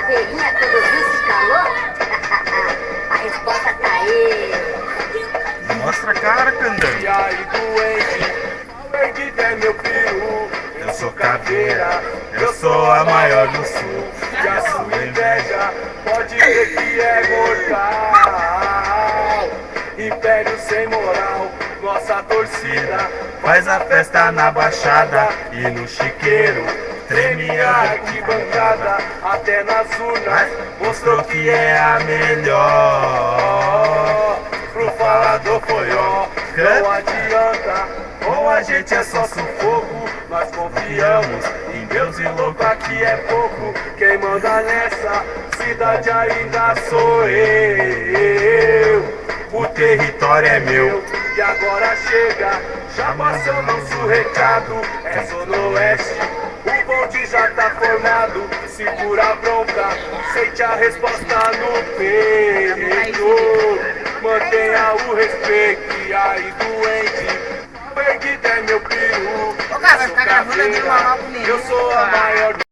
caveirinha quando viu esse calor? A resposta tá aí. Mostra a cara, Candão. E aí, doente, qual erguida é meu peru? Eu sou caveira, eu sou a maior do sul. E a sua inveja pode ver que é mortal. Império sem moral, nossa torcida Faz a festa na Baixada e no Chiqueiro. Treme a arquibancada, até nas urnas mostrou que é a melhor. Pro falador foi ó, não adianta, Com a gente é só sufoco. nós confiamos em Deus e louco aqui é pouco. Quem manda nessa cidade ainda sou eu. O território é meu. E agora chega, já passamos o recado. É Zona Oeste, o bonde já tá formado. Segura a bronca, sente a resposta no peito. Mantenha o respeito, e aí doente, o erguido é meu peru. Ô, cara, vai ficar gravando ali uma mal bonita. Eu sou a maior.